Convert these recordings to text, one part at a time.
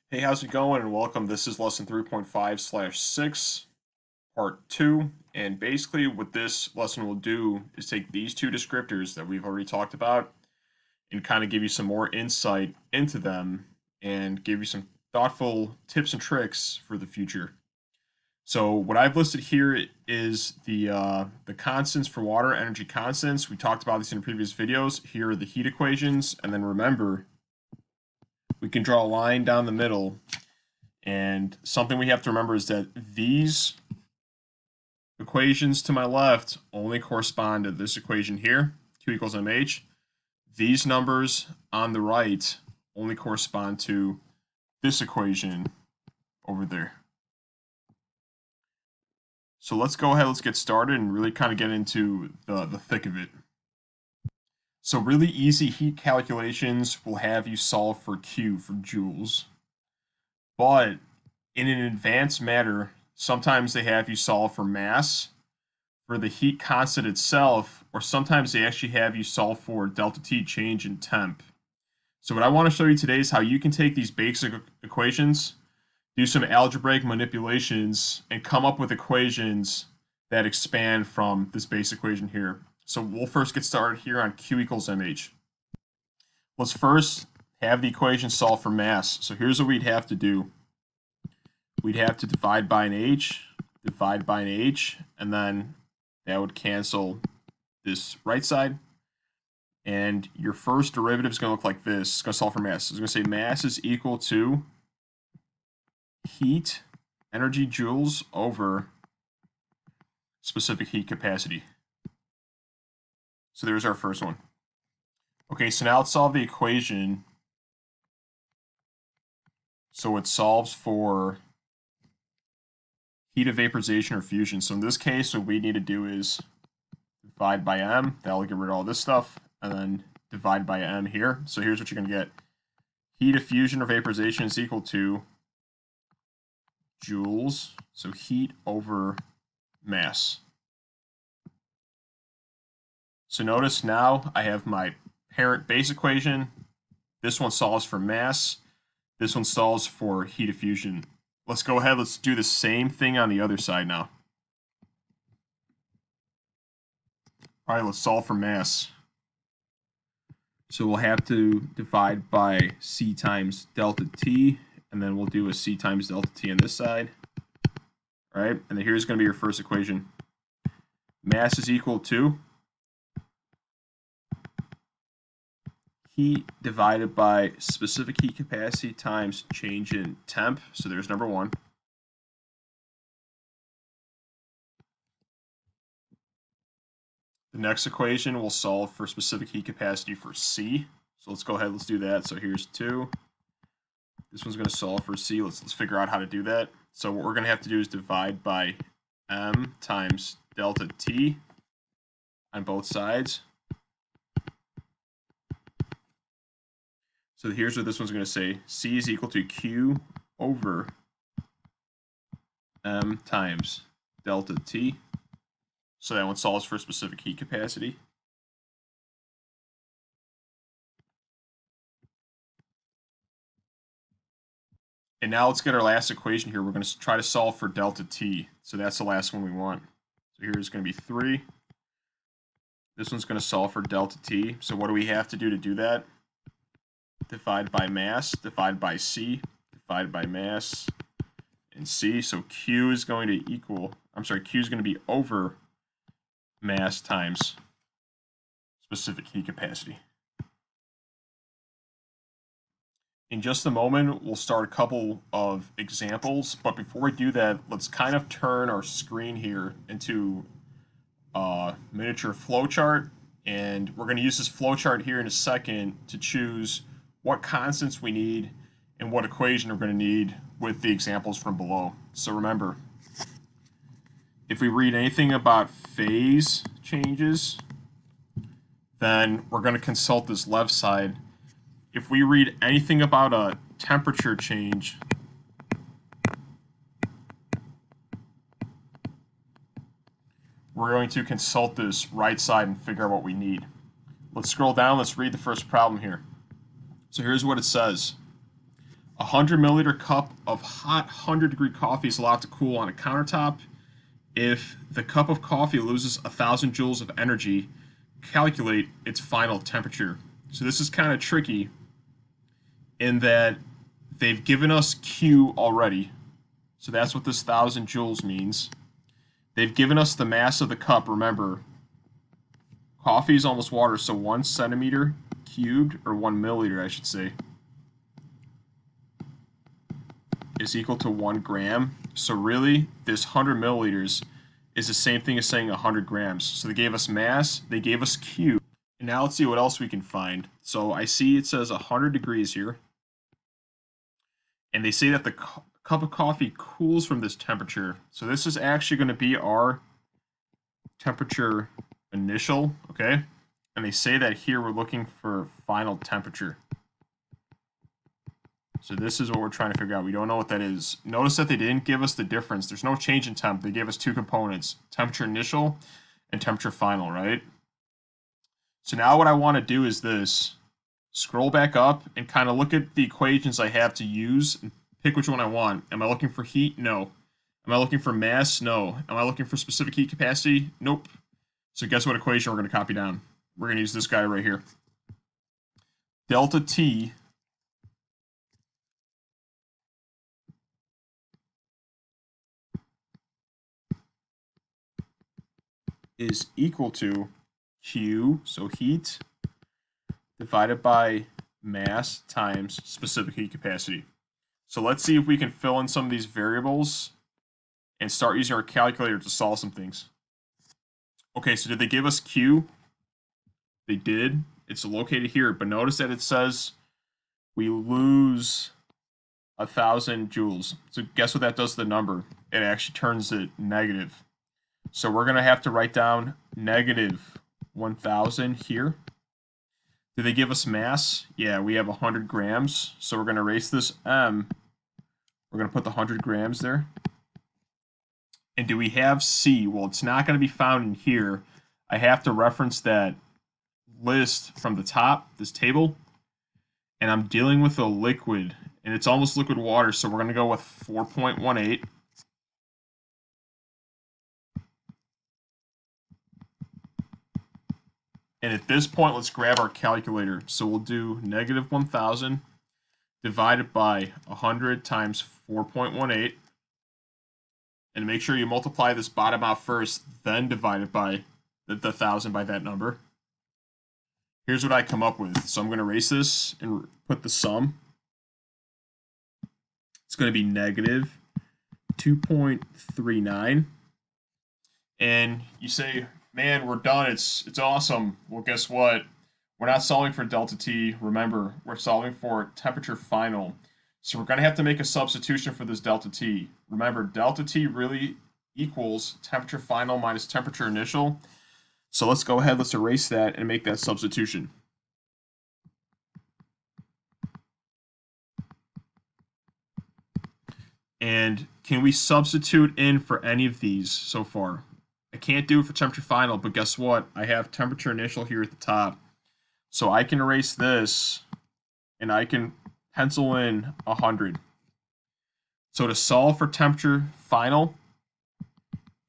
Hey, how's it going? And welcome. This is lesson 3.5/6, part 2. And basically, what this lesson will do is take these two descriptors that we've already talked about and kind of give you some more insight into them and give you some thoughtful tips and tricks for the future. So, what I've listed here is the constants for water, energy constants. We talked about this in previous videos. Here are the heat equations. And then remember, we can draw a line down the middle. And something we have to remember is that these equations to my left only correspond to this equation here, Q equals mH. These numbers on the right only correspond to this equation over there. So let's go ahead, let's get started and really kind of get into the thick of it. So really easy heat calculations will have you solve for Q, for joules. But in an advanced matter, sometimes they have you solve for mass, for the heat constant itself, or sometimes they actually have you solve for delta T, change in temp. So what I want to show you today is how you can take these basic equations, do some algebraic manipulations, and come up with equations that expand from this base equation here. So we'll first get started here on Q equals mH. Let's first have the equation solve for mass. So here's what we'd have to do. We'd have to divide by an H, and then that would cancel this right side. And your first derivative is going to look like this. It's going to solve for mass. It's going to say mass is equal to heat, energy joules over specific heat capacity. So there's our first one. Okay, so now let's solve the equation. So it solves for heat of vaporization or fusion. So in this case, what we need to do is divide by m. That'll get rid of all this stuff. And then divide by m here. So here's what you're going to get. Heat of fusion or vaporization is equal to joules. So heat over mass. So notice now I have my parent base equation. This one solves for mass. This one solves for heat of fusion. Let's go ahead. Let's do the same thing on the other side now. All right, let's solve for mass. So we'll have to divide by C times delta T, and then we'll do a C times delta T on this side. All right, and then here's going to be your first equation. Mass is equal to heat divided by specific heat capacity times change in temp. So there's number one. The next equation will solve for specific heat capacity for C. So let's go ahead, let's do that. So here's 2. This one's going to solve for C. Let's figure out how to do that. So what we're going to have to do is divide by m times delta T on both sides. So here's what this one's going to say. C is equal to Q over m times delta T. So that one solves for specific heat capacity. And now let's get our last equation here. We're going to try to solve for delta T. So that's the last one we want. So here's going to be 3. This one's going to solve for delta T. So what do we have to do that? Divide by mass, divide by C, divide by mass, and C. So Q is going to Q is going to be over mass times specific heat capacity. In just a moment, we'll start a couple of examples, but before we do that, let's kind of turn our screen here into a miniature flowchart, and we're going to use this flowchart here in a second to choose what constants we need and what equation we're going to need with the examples from below. So remember, if we read anything about phase changes, then we're going to consult this left side. If we read anything about a temperature change, we're going to consult this right side and figure out what we need. Let's scroll down. Let's read the first problem here. So here's what it says. A 100 milliliter cup of hot 100-degree coffee is allowed to cool on a countertop. If the cup of coffee loses 1,000 joules of energy, calculate its final temperature. So this is kind of tricky in that they've given us Q already. So that's what this 1,000 joules means. They've given us the mass of the cup. Remember, coffee is almost water, so 1 centimeter cubed, or 1 milliliter, I should say, is equal to 1 gram. So really, this 100 milliliters is the same thing as saying 100 grams. So they gave us mass, they gave us Q. And now let's see what else we can find. So I see it says 100 degrees here. And they say that the cup of coffee cools from this temperature. So this is actually going to be our temperature initial, okay? And they say that here we're looking for final temperature. So this is what we're trying to figure out. We don't know what that is. Notice that they didn't give us the difference. There's no change in temp. They gave us two components, temperature initial and temperature final, right? So now what I want to do is this. Scroll back up and kind of look at the equations I have to use and pick which one I want. Am I looking for heat? No. Am I looking for mass? No. Am I looking for specific heat capacity? Nope. So guess what equation we're going to copy down? We're going to use this guy right here. Delta T is equal to Q, so heat, divided by mass times specific heat capacity. So let's see if we can fill in some of these variables and start using our calculator to solve some things. Okay, so did they give us Q? They did. It's located here, but notice that it says we lose 1,000 joules. So guess what that does to the number? It actually turns it negative. So we're going to have to write down negative 1,000 here. Did they give us mass? Yeah, we have 100 grams. So we're going to erase this M. We're going to put the 100 grams there. And do we have C? Well, it's not going to be found in here. I have to reference that list from the top, this table. And I'm dealing with a liquid. And it's almost liquid water, so we're going to go with 4.18. And at this point, let's grab our calculator. So we'll do negative 1,000 divided by 100 times 4.18. And make sure you multiply this bottom out first, then divide it by the 1,000 by that number. Here's what I come up with. So I'm going to erase this and put the sum. It's going to be negative 2.39. And you say, man, we're done. It's awesome. Well, guess what? We're not solving for delta T. Remember, we're solving for temperature final. So we're going to have to make a substitution for this delta T. Remember, delta T really equals temperature final minus temperature initial. So let's go ahead, let's erase that and make that substitution. And can we substitute in for any of these so far? I can't do it for temperature final, but guess what? I have temperature initial here at the top. So I can erase this and I can pencil in 100. So to solve for temperature final,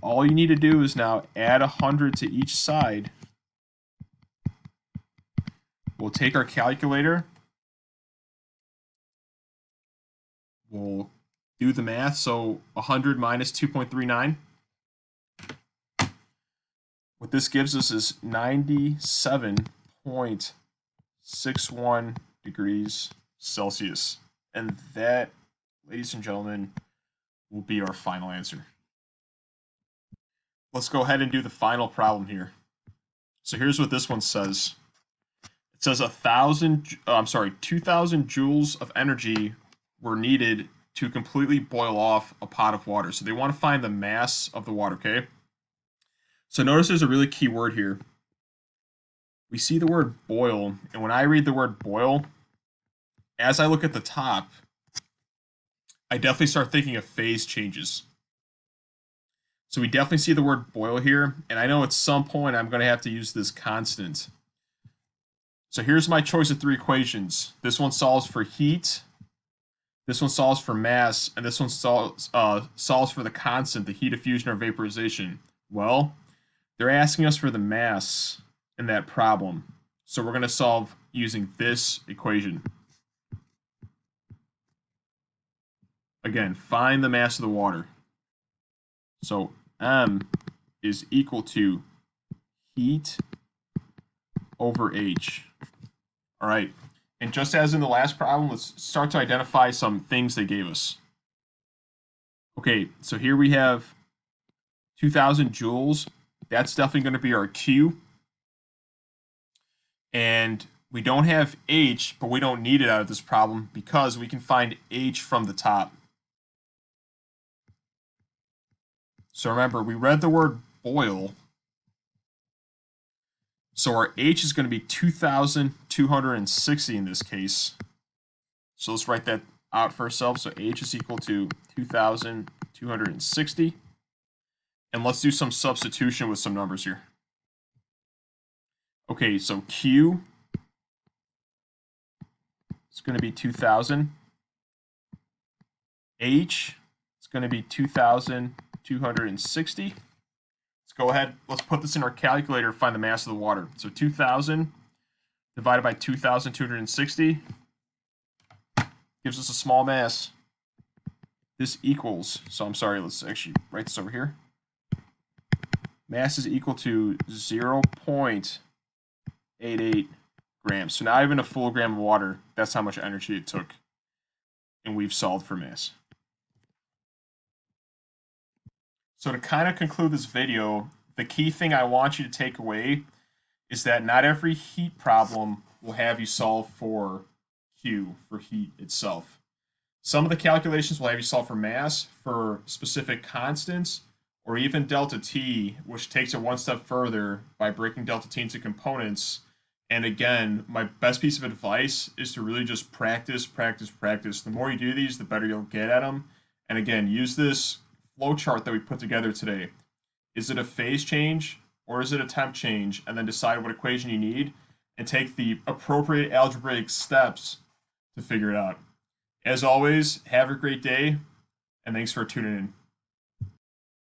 all you need to do is now add 100 to each side. We'll take our calculator. We'll do the math. So 100 minus 2.39. What this gives us is 97.61 degrees Celsius. And that, ladies and gentlemen, will be our final answer. Let's go ahead and do the final problem here. So here's what this one says. It says 2,000 joules of energy were needed to completely boil off a pot of water. So they want to find the mass of the water, okay? So notice there's a really key word here. We see the word boil, and when I read the word boil, as I look at the top, I definitely start thinking of phase changes. So we definitely see the word boil here, and I know at some point I'm going to have to use this constant. So here's my choice of three equations. This one solves for heat, This one solves for mass, and this one solves for the constant, the heat of fusion or vaporization. Well, they're asking us for the mass in that problem. So we're going to solve using this equation. Again, find the mass of the water. So M is equal to heat over H. All right. And just as in the last problem, let's start to identify some things they gave us. Okay, so here we have 2,000 joules. That's definitely going to be our Q. And we don't have H, but we don't need it out of this problem because we can find H from the top. So remember, we read the word boil. So our H is going to be 2,260 in this case. So let's write that out for ourselves. So H is equal to 2,260. And let's do some substitution with some numbers here. Okay, so Q is going to be 2,000. H is going to be 2,260. Let's go ahead. Let's put this in our calculator to find the mass of the water. So 2,000 divided by 2,260 gives us a small mass. This equals, so I'm sorry, let's actually write this over here. Mass is equal to 0.88 grams. So not even a full gram of water, that's how much energy it took. And we've solved for mass. So to kind of conclude this video, the key thing I want you to take away is that not every heat problem will have you solve for Q, for heat itself. Some of the calculations will have you solve for mass, for specific constants, or even delta T, which takes it one step further by breaking delta T into components. And again, my best piece of advice is to really just practice, practice, practice. The more you do these, the better you'll get at them. And again, use this flow chart that we put together today. Is it a phase change or is it a temp change? And then decide what equation you need and take the appropriate algebraic steps to figure it out. As always, have a great day, and thanks for tuning in.